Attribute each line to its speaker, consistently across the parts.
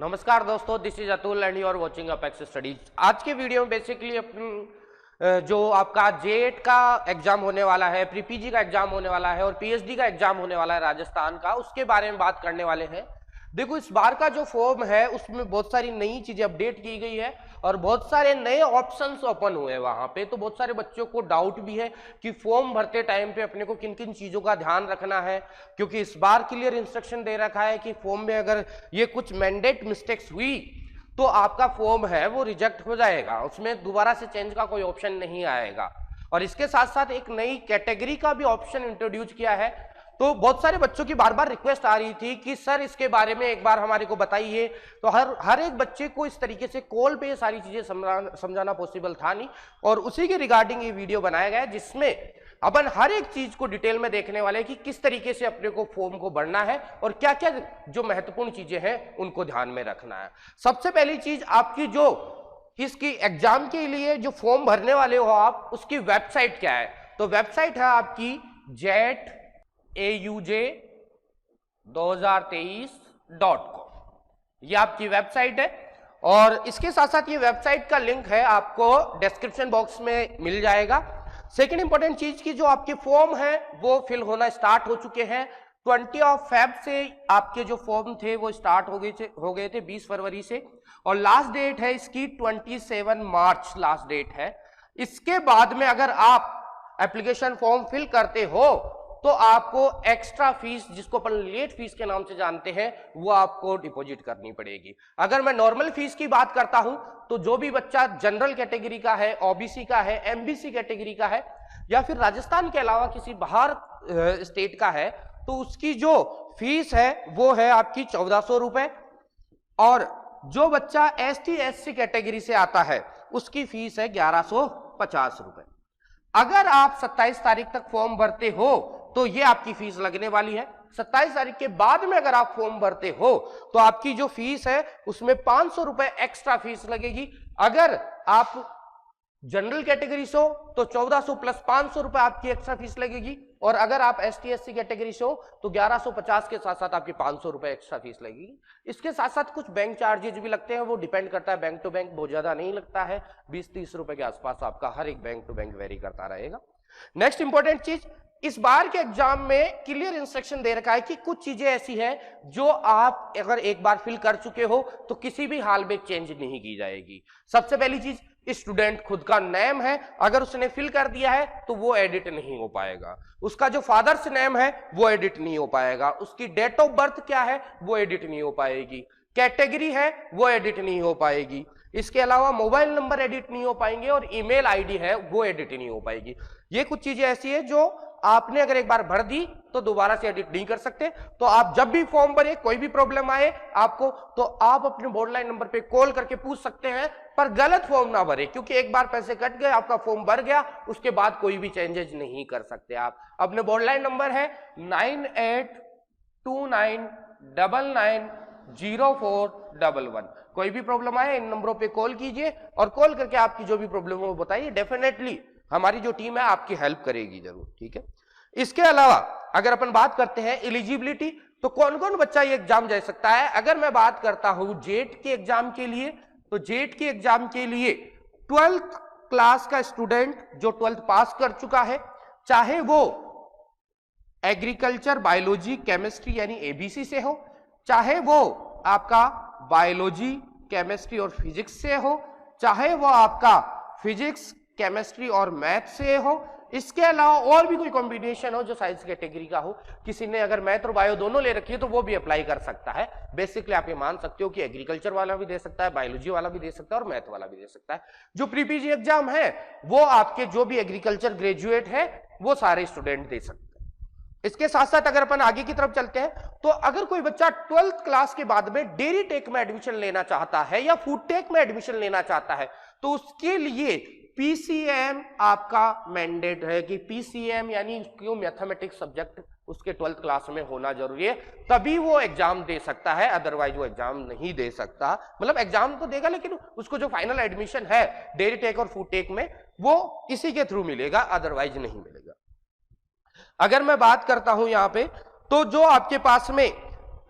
Speaker 1: नमस्कार दोस्तों, this is Atul and you are watching Apex Studies. आज के वीडियो में बेसिकली अपनी जो आपका जेट का एग्जाम होने वाला है, प्री पीजी का एग्जाम होने वाला है और पीएचडी का एग्जाम होने वाला है राजस्थान का, उसके बारे में बात करने वाले हैं। देखो, इस बार का जो फॉर्म है उसमें बहुत सारी नई चीजें अपडेट की गई है और बहुत सारे नए ऑप्शंस ओपन हुए हैं वहां पे। तो बहुत सारे बच्चों को डाउट भी है कि फॉर्म भरते टाइम पे अपने को किन किन चीजों का ध्यान रखना है, क्योंकि इस बार क्लियर इंस्ट्रक्शन दे रखा है कि फॉर्म में अगर ये कुछ मैंडेट मिस्टेक्स हुई तो आपका फॉर्म है वो रिजेक्ट हो जाएगा, उसमें दोबारा से चेंज का कोई ऑप्शन नहीं आएगा। और इसके साथ साथ एक नई कैटेगरी का भी ऑप्शन इंट्रोड्यूस किया है। तो बहुत सारे बच्चों की बार बार रिक्वेस्ट आ रही थी कि सर इसके बारे में एक बार हमारे को बताइए। तो हर एक बच्चे को इस तरीके से कॉल पे ये सारी चीजें समझाना पॉसिबल था नहीं, और उसी के रिगार्डिंग ये वीडियो बनाया गया है जिसमें अपन हर एक चीज को डिटेल में देखने वाले हैं कि किस तरीके से अपने को फॉर्म को भरना है और क्या क्या जो महत्वपूर्ण चीजें हैं उनको ध्यान में रखना है। सबसे पहली चीज, आपकी जो इसकी एग्जाम के लिए जो फॉर्म भरने वाले हो आप, उसकी वेबसाइट क्या है। तो वेबसाइट है आपकी JET2023.com, ये आपकी वेबसाइट है। और इसके साथ साथ ये वेबसाइट का लिंक है आपको डिस्क्रिप्शन बॉक्स में मिल जाएगा। सेकेंड इंपॉर्टेंट चीज की, जो आपके फॉर्म है वो फिल होना स्टार्ट हो चुके हैं। 20 फेब से आपके जो फॉर्म थे वो स्टार्ट हो गए थे 20 फरवरी से, और लास्ट डेट है इसकी 27 मार्च लास्ट डेट है। इसके बाद में अगर आप एप्लीकेशन फॉर्म फिल करते हो तो आपको एक्स्ट्रा फीस, जिसको अपन लेट फीस के नाम से जानते हैं, वो आपको डिपॉजिट करनी पड़ेगी। अगर मैं नॉर्मल फीस की बात करता हूं तो जो भी बच्चा जनरल कैटेगरी का है, ओबीसी का है, एमबीसी कैटेगरी का है या फिर राजस्थान के अलावा किसी बाहर स्टेट का है, तो उसकी जो फीस है वो है आपकी 1400 रुपए। और जो बच्चा एसटी एससी कैटेगरी से आता है उसकी फीस है 1150 रुपए। अगर आप 27 तारीख तक फॉर्म भरते हो तो ये आपकी फीस लगने वाली है। 27 तारीख के बाद में अगर आप फॉर्म भरते हो तो आपकी जो फीस है उसमें 500 रुपए एक्स्ट्रा फीस लगेगी। अगर आप जनरल कैटेगरी से हो तो 1400 प्लस 500 रुपए आपकी एक्स्ट्रा फीस लगेगी, और अगर आप एसटी एससी कैटेगरी से हो तो 1150 के साथ साथ आपकी 500 रुपए एक्स्ट्रा फीस लगेगी। इसके साथ साथ कुछ बैंक चार्जेज भी लगते हैं, वो डिपेंड करता है बैंक टू बैंक, बहुत ज्यादा नहीं लगता है, 20-30 रुपए के आसपास आपका हर एक बैंक टू बैंक वेरी करता रहेगा। नेक्स्ट इंपॉर्टेंट चीज, इस बार के एग्जाम में क्लियर इंस्ट्रक्शन दे रखा है कि कुछ चीजें ऐसी हैं जो आप अगर एक बार फिल कर चुके हो तो किसी भी हाल में चेंज नहीं की जाएगी। सबसे पहली चीज, स्टूडेंट खुद का नेम है, अगर उसने फिल कर दिया है तो वो एडिट नहीं हो पाएगा। उसका जो फादर्स नेम है वो एडिट नहीं हो पाएगा। उसकी डेट ऑफ बर्थ क्या है वो एडिट नहीं हो पाएगी। कैटेगरी है वो एडिट नहीं हो पाएगी। इसके अलावा मोबाइल नंबर एडिट नहीं हो पाएंगे और ईमेल आईडी है वो एडिट नहीं हो पाएगी। ये कुछ चीजें ऐसी है जो आपने अगर एक बार भर दी तो दोबारा से एडिट नहीं कर सकते। तो आप जब भी फॉर्म भरे, कोई भी प्रॉब्लम आए आपको, तो आप अपने बॉर्डर लाइन नंबर पे कॉल करके पूछ सकते हैं, पर गलत फॉर्म ना भरे, क्योंकि एक बार पैसे कट गए, आपका फॉर्म भर गया, उसके बाद कोई भी चेंजेस नहीं कर सकते आप। अपने बॉर्डर लाइन नंबर है 9829990411। कोई भी प्रॉब्लम आए इन नंबरों पे कॉल कीजिए और कॉल करके आपकी जो भी प्रॉब्लम हो बताइए, डेफिनेटली हमारी जो टीम है आपकी हेल्प करेगी जरूर, ठीक है। इसके अलावा अगर अपन बात करते हैं एलिजिबिलिटी, तो कौन कौन बच्चा ये एग्जाम दे सकता है। अगर मैं बात करता हूं जेट के एग्जाम के लिए, तो जेट के एग्जाम के लिए 12th क्लास का स्टूडेंट जो 12th पास कर चुका है, चाहे वो एग्रीकल्चर, बायोलॉजी, केमिस्ट्री यानी एबीसी से हो, चाहे वो आपका बायोलॉजी, केमिस्ट्री और फिजिक्स से हो, चाहे वो आपका फिजिक्स, केमिस्ट्री और मैथ से हो, इसके अलावा और भी कोई कॉम्बिनेशन हो जो साइंस कैटेगरी का हो। किसी ने अगर मैथ और बायो दोनों ले रखी है तो वो भी अप्लाई कर सकता है। बेसिकली आप ये मान सकते हो कि एग्रीकल्चर वाला भी दे सकता है, बायोलॉजी वाला भी दे सकता है और मैथ वाला भी दे सकता है। जो प्री पीजी एग्जाम है वो आपके जो भी एग्रीकल्चर ग्रेजुएट है वो सारे स्टूडेंट दे सकते हैं। इसके साथ साथ अगर अपन आगे की तरफ चलते हैं, तो अगर कोई बच्चा 12th क्लास के बाद में डेयरी टेक में एडमिशन लेना चाहता है या फूड टेक में एडमिशन लेना चाहता है, तो उसके लिए पीसीएम आपका मैंडेट है कि पीसीएम यानी क्यों मैथमेटिक्स सब्जेक्ट उसके 12th क्लास में होना जरूरी है, तभी वो एग्जाम दे सकता है, अदरवाइज वो एग्जाम नहीं दे सकता। मतलब एग्जाम तो देगा लेकिन उसको जो फाइनल एडमिशन है डेयरी टेक और फूड टेक में वो इसी के थ्रू मिलेगा, अदरवाइज नहीं मिलेगा। अगर मैं बात करता हूं यहां पे, तो जो आपके पास में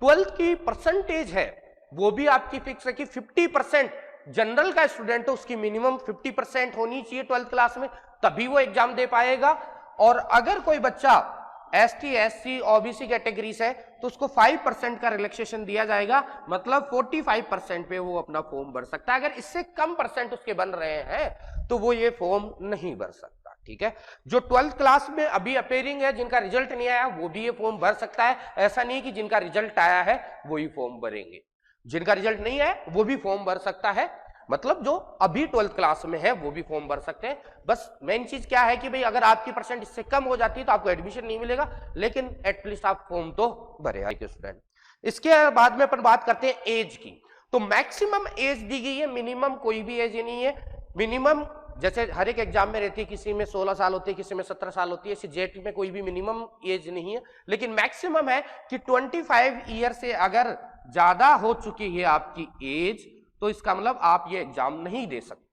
Speaker 1: 12th की परसेंटेज है वो भी आपकी फिक्स है कि 50% जनरल का स्टूडेंट है उसकी मिनिमम 50% होनी चाहिए 12th क्लास में, तभी वो एग्जाम दे पाएगा। और अगर कोई बच्चा एसटी, एससी, ओबीसी कैटेगरी से है तो उसको 5% का रिलैक्सेशन दिया जाएगा, मतलब 45% पे वो अपना फॉर्म भर सकता है। अगर इससे कम परसेंट उसके बन रहे हैं तो वो ये फॉर्म नहीं भर सकता, ठीक है। जो 12th क्लास में अभी अपेयरिंग है, जिनका रिजल्ट नहीं आया वो भी ये फॉर्म भर सकता है। ऐसा नहीं कि जिनका रिजल्ट आया है वो ही फॉर्म भरेंगे, जिनका रिजल्ट नहीं है वो भी फॉर्म भर सकता है, मतलब जो अभी 12th क्लास में है वो भी फॉर्म भर सकते हैं। बस मेन चीज क्या है कि भाई अगर आपकी परसेंट इससे कम हो जाती है तो आपको एडमिशन नहीं मिलेगा, लेकिन एटलीस्ट आप फॉर्म तो भरे स्टूडेंट। इसके बाद में अपन बात करते हैं एज की। तो मैक्सिमम एज दी गई है, मिनिमम कोई भी एज नहीं है। मिनिमम जैसे हर एक एग्जाम में रहती है, किसी में 16 साल होती है, किसी में 17 साल होती है, इसी जेट में कोई भी मिनिमम एज नहीं है, लेकिन मैक्सिमम है कि 25 ईयर से अगर ज्यादा हो चुकी है आपकी एज तो इसका मतलब आप ये एग्जाम नहीं दे सकते।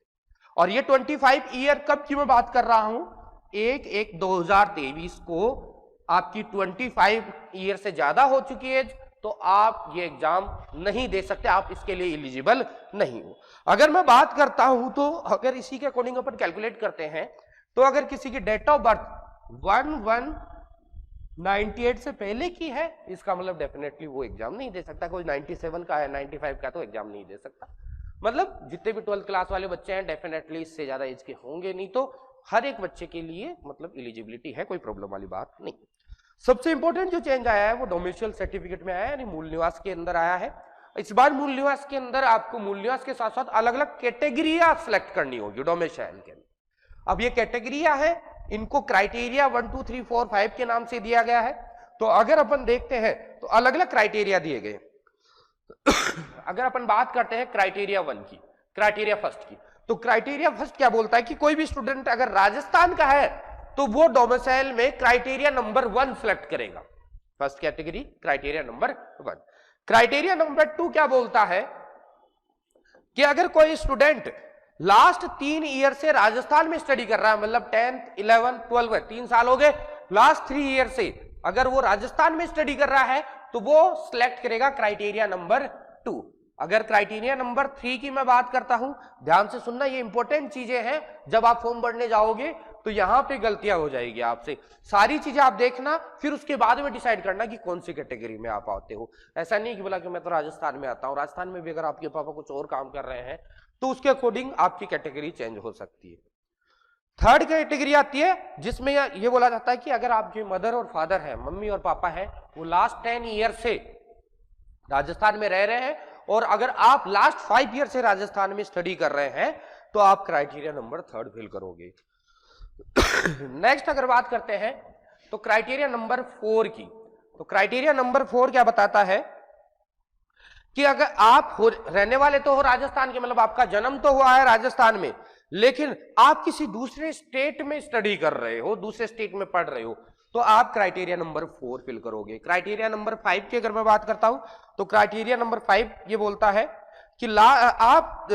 Speaker 1: और ये 25 ईयर कब की मैं बात कर रहा हूं, 1/1/2023 को आपकी 25 ईयर से ज्यादा हो चुकी है तो आप ये एग्जाम नहीं दे सकते, आप इसके लिए एलिजिबल नहीं हो। अगर मैं बात करता हूं तो अगर इसी के अकॉर्डिंग अपन कैलकुलेट करते हैं तो अगर किसी की डेट ऑफ बर्थ 1198 से पहले की है, इसका मतलब डेफिनेटली वो एग्जाम नहीं दे सकता। कोई 97 का है, 95 का, तो एग्जाम नहीं दे सकता। मतलब जितने भी 12th क्लास वाले बच्चे हैं डेफिनेटली इससे ज्यादा एज के होंगे नहीं, तो हर एक बच्चे के लिए मतलब एलिजिबिलिटी है, कोई प्रॉब्लम वाली बात नहीं। सबसे इंपॉर्टेंट जो चेंज आया है वो डोमिसाइल सर्टिफिकेट में आया है, यानी मूल निवास के अंदर आया है। इस बार मूल निवास के अंदर आपको मूल निवास के साथ साथ अलग अलग कैटेगरियां सिलेक्ट करनी होगी डोमिसाइल के अंदर। अब ये कैटेगरियां है, इनको क्राइटेरिया 1 2 3 4 5 के नाम से दिया गया है। तो अगर अपन देखते हैं तो अलग अलग क्राइटेरिया दिए गए। अगर अपन बात करते हैं क्राइटेरिया 1 की, क्राइटेरिया फर्स्ट की, तो क्राइटेरिया फर्स्ट क्या बोलता है कि कोई भी स्टूडेंट अगर राजस्थान का है तो वो डोमिसाइल में क्राइटेरिया नंबर 1 सिलेक्ट करेगा, first category criteria number 1। Criteria number 2 क्या बोलता है कि अगर कोई स्टूडेंट लास्ट 3 ईयर से राजस्थान में स्टडी कर रहा है, मतलब 10th 11th 12th 3 साल हो गए, लास्ट 3 ईयर से अगर वो राजस्थान में स्टडी कर रहा है तो वो सिलेक्ट करेगा क्राइटेरिया नंबर 2। अगर क्राइटेरिया नंबर 3 की मैं बात करता हूं, ध्यान से सुनना, ये इंपॉर्टेंट चीजें हैं, जब आप फॉर्म भरने जाओगे तो यहां पे गलतियां हो जाएगी आपसे। सारी चीजें आप देखना, फिर उसके बाद में डिसाइड करना कि कौन सी कैटेगरी में आप आते हो। ऐसा नहीं कि बोला कि मैं तो राजस्थान में आता हूं, राजस्थान में भी अगर आपके पापा कुछ और काम कर रहे हैं तो उसके अकॉर्डिंग आपकी कैटेगरी चेंज हो सकती है। थर्ड कैटेगरी आती है जिसमें ये बोला जाता है कि अगर आपके मदर और फादर है, मम्मी और पापा है, वो लास्ट 10 ईयर से राजस्थान में रह रहे हैं और अगर आप लास्ट 5 ईयर से राजस्थान में स्टडी कर रहे हैं तो आप क्राइटेरिया नंबर 3 फिल करोगे। नेक्स्ट अगर बात करते हैं तो क्राइटेरिया नंबर 4 की, तो क्राइटेरिया नंबर 4 क्या बताता है कि अगर आप रहने वाले तो हो राजस्थान के, मतलब आपका जन्म तो हुआ है राजस्थान में, लेकिन आप किसी दूसरे स्टेट में स्टडी कर रहे हो, दूसरे स्टेट में पढ़ रहे हो, तो आप क्राइटेरिया नंबर 4 फिल करोगे। क्राइटेरिया नंबर 5 की अगर मैं बात करता हूं तो क्राइटेरिया नंबर 5 ये बोलता है कि आप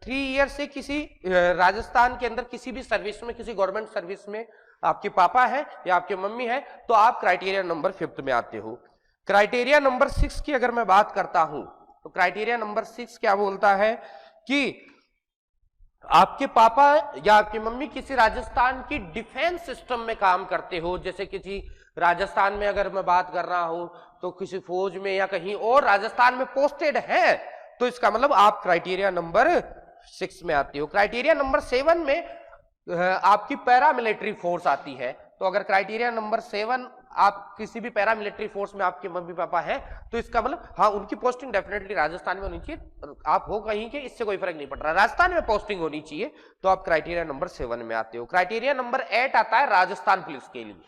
Speaker 1: 3 ईयर से किसी राजस्थान के अंदर किसी भी सर्विस में, किसी गवर्नमेंट सर्विस में आपके पापा है या आपके मम्मी है, तो आप क्राइटेरिया नंबर 5 में आते हो। क्राइटेरिया नंबर 6 की अगर मैं बात करता हूं तो क्राइटेरिया नंबर 6 क्या बोलता है कि आपके पापा या आपकी मम्मी किसी राजस्थान की डिफेंस सिस्टम में काम करते हो, जैसे किसी राजस्थान में अगर मैं बात कर रहा हूं तो किसी फौज में या कहीं और राजस्थान में पोस्टेड है, तो इसका मतलब आप क्राइटेरिया नंबर 6 में आते हो। क्राइटेरिया नंबर 7 में आपकी पैरामिलिट्री फोर्स आती है, तो अगर क्राइटेरिया नंबर 7 आप किसी भी पैरामिलिट्री फोर्स में आपके मम्मी पापा हैं तो इसका मतलब हाँ उनकी पोस्टिंग डेफिनेटली राजस्थान में होनी चाहिए। आप हो कहीं के इससे कोई फर्क नहीं पड़ रहा, राजस्थान में पोस्टिंग होनी चाहिए, तो आप क्राइटेरिया नंबर 7 में आते हो। क्राइटेरिया नंबर 8 आता है राजस्थान पुलिस के लिए।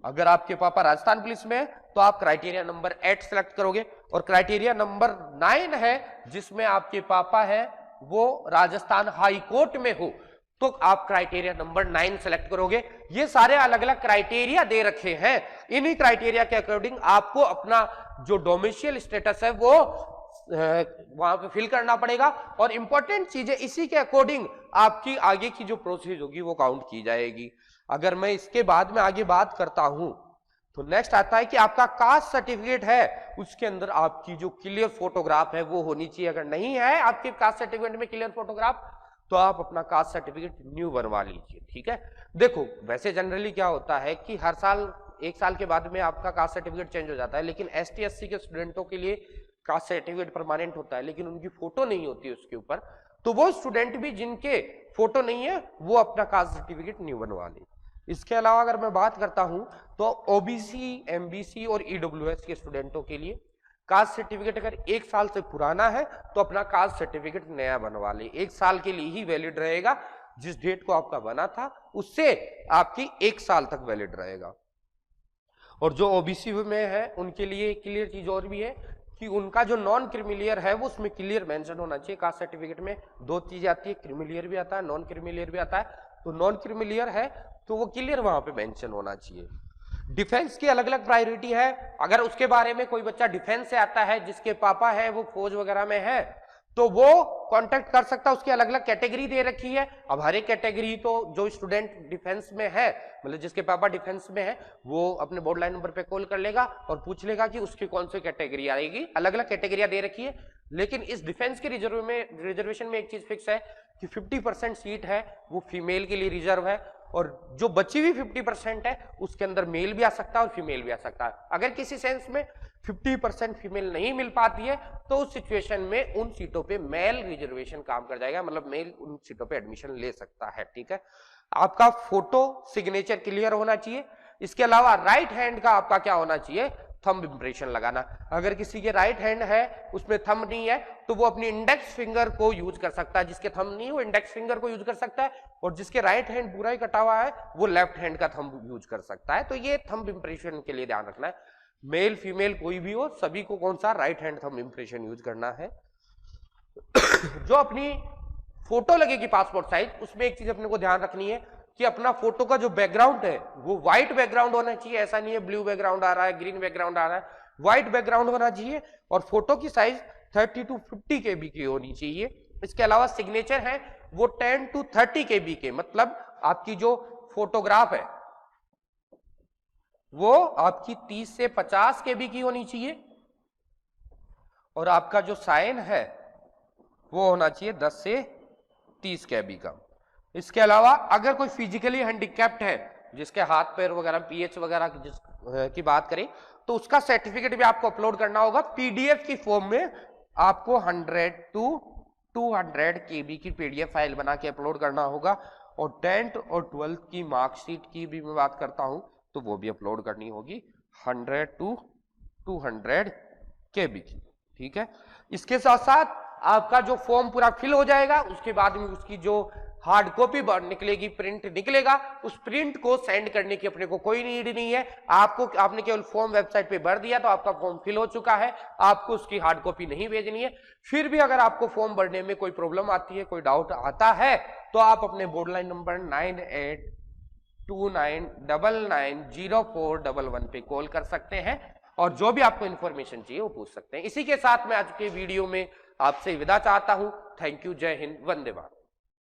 Speaker 1: अगर आपके पापा राजस्थान पुलिस में है तो आप क्राइटेरिया नंबर 8 सेलेक्ट करोगे। और क्राइटेरिया नंबर 9 है जिसमें आपके पापा है वो राजस्थान हाई कोर्ट में हो, तो आप क्राइटेरिया नंबर 9 सेलेक्ट करोगे। ये सारे अलग अलग क्राइटेरिया दे रखे हैं, इन्हीं क्राइटेरिया के अकॉर्डिंग आपको अपना जो डोमिसाइल स्टेटस है वो वहां पे फिल करना पड़ेगा। और इंपॉर्टेंट चीजें इसी के अकॉर्डिंग आपकी आगे की जो प्रोसेस होगी वो काउंट की जाएगी। अगर मैं इसके बाद में आगे बात करता हूं तो नेक्स्ट आता है कि आपका कास्ट सर्टिफिकेट है उसके अंदर आपकी जो क्लियर फोटोग्राफ है वो होनी चाहिए। अगर नहीं है आपके कास्ट सर्टिफिकेट में क्लियर फोटोग्राफ तो आप अपना कास्ट सर्टिफिकेट न्यू बनवा लीजिए। ठीक है, देखो वैसे जनरली क्या होता है कि हर साल 1 साल के बाद में आपका कास्ट सर्टिफिकेट चेंज हो जाता है, लेकिन ST SC के स्टूडेंटों के लिए कास्ट सर्टिफिकेट परमानेंट होता है, लेकिन उनकी फोटो नहीं होती है उसके ऊपर। तो वो स्टूडेंट भी जिनके फोटो नहीं है वो अपना कास्ट सर्टिफिकेट न्यू बनवा ले। इसके अलावा अगर मैं बात करता हूं तो OBC, MBC और EWS के स्टूडेंटों के लिए कास्ट सर्टिफिकेट अगर 1 साल से पुराना है तो अपना कास्ट सर्टिफिकेट नया बनवा ले। 1 साल के लिए ही वैलिड रहेगा, जिस डेट को आपका बना था उससे आपकी 1 साल तक वैलिड रहेगा। और जो OBC में है उनके लिए क्लियर चीज और भी है कि उनका जो नॉन क्रिमिलियर है वो उसमें क्लियर मेंशन होना चाहिए। कास्ट सर्टिफिकेट में 2 चीजें आती है, क्रिमिलियर भी आता है, नॉन क्रिमिलियर भी आता है। तो नॉन क्रिमिलियर है तो वो क्लियर वहां पे मेंशन होना चाहिए। डिफेंस की अलग अलग प्रायोरिटी है। अगर उसके बारे में कोई बच्चा डिफेंस से आता है जिसके पापा है वो फौज वगैरह में है तो वो कांटेक्ट कर सकता है। उसकी अलग अलग कैटेगरी दे रखी है। अब हर एक कैटेगरी तो जो स्टूडेंट डिफेंस में है, मतलब जिसके पापा डिफेंस में है, वो अपने बोर्ड लाइन नंबर पे कॉल कर लेगा और पूछ लेगा कि उसकी कौन सी कैटेगरी आएगी। अलग अलग कैटेगरियां दे रखी है, लेकिन इस डिफेंस के रिजर्वेशन में एक चीज फिक्स है कि 50% सीट है वो फीमेल के लिए रिजर्व है, और जो बची हुई 50% है उसके अंदर मेल भी आ सकता है और फीमेल भी आ सकता है। अगर किसी सेंस में 50% फीमेल नहीं मिल पाती है तो उस सिचुएशन में उन सीटों पे मेल रिजर्वेशन काम कर जाएगा, मतलब मेल उन सीटों पे एडमिशन ले सकता है। ठीक है, आपका फोटो सिग्नेचर क्लियर होना चाहिए। इसके अलावा राइट हैंड का आपका क्या होना चाहिए, थंब इंप्रेशन लगाना। अगर किसी के राइट हैंड है उसमें थंब नहीं है तो वो अपनी इंडेक्स फिंगर को यूज कर सकता है। जिसके थंब नहीं है वो इंडेक्स फिंगर को यूज कर सकता है, और जिसके राइट हैंड पूरा ही कटा हुआ है वो लेफ्ट हैंड का थंब यूज कर सकता है। तो ये थंब इंप्रेशन के लिए ध्यान रखना है। मेल फीमेल कोई भी हो, सभी को कौन सा right hand thumb impression use करना है। जो अपनी फोटो लगेगी पासपोर्ट साइज, उसमें एक चीज अपने को ध्यान रखनी है कि अपना फोटो का जो बैकग्राउंड है वो व्हाइट बैकग्राउंड होना चाहिए। ऐसा नहीं है ब्लू बैकग्राउंड आ रहा है, ग्रीन बैकग्राउंड आ रहा है, व्हाइट बैकग्राउंड होना चाहिए। और फोटो की साइज 30 to 50 KB की होनी चाहिए। इसके अलावा सिग्नेचर है वो 10 to 30 KB के, मतलब आपकी जो फोटोग्राफ है वो आपकी 30 से 50 KB की होनी चाहिए, और आपका जो साइन है वो होना चाहिए 10 से 30 KB का। इसके अलावा अगर कोई फिजिकली हैंडीकैप्ड है, जिसके हाथ पैर वगैरह PH वगैरह की बात करें, तो उसका सर्टिफिकेट भी आपको अपलोड करना होगा PDF की फॉर्म में। आपको 100 to 200 KB की PDF फाइल बना के अपलोड करना होगा। और 10th और 12th की मार्कशीट की भी मैं बात करता हूं तो वो भी अपलोड करनी होगी 100 to 200 KB की। ठीक है, इसके साथ साथ आपका जो फॉर्म पूरा फिल हो जाएगा उसके बाद में उसकी जो हार्ड कॉपी निकलेगी, प्रिंट निकलेगा, उस प्रिंट को सेंड करने की अपने को कोई नीड नहीं है। आपने केवल फॉर्म वेबसाइट पे भर दिया तो आपका फॉर्म फिल हो चुका है, आपको उसकी हार्ड कॉपी नहीं भेजनी है। फिर भी अगर आपको फॉर्म भरने में कोई प्रॉब्लम आती है, कोई डाउट आता है, तो आप अपने बोर्ड लाइन नंबर 9829990411 पे कॉल कर सकते हैं और जो भी आपको इंफॉर्मेशन चाहिए वो पूछ सकते हैं। इसी के साथ मैं आज के वीडियो में आपसे विदा चाहता हूं। थैंक यू, जय हिंद, वंदे मातरम।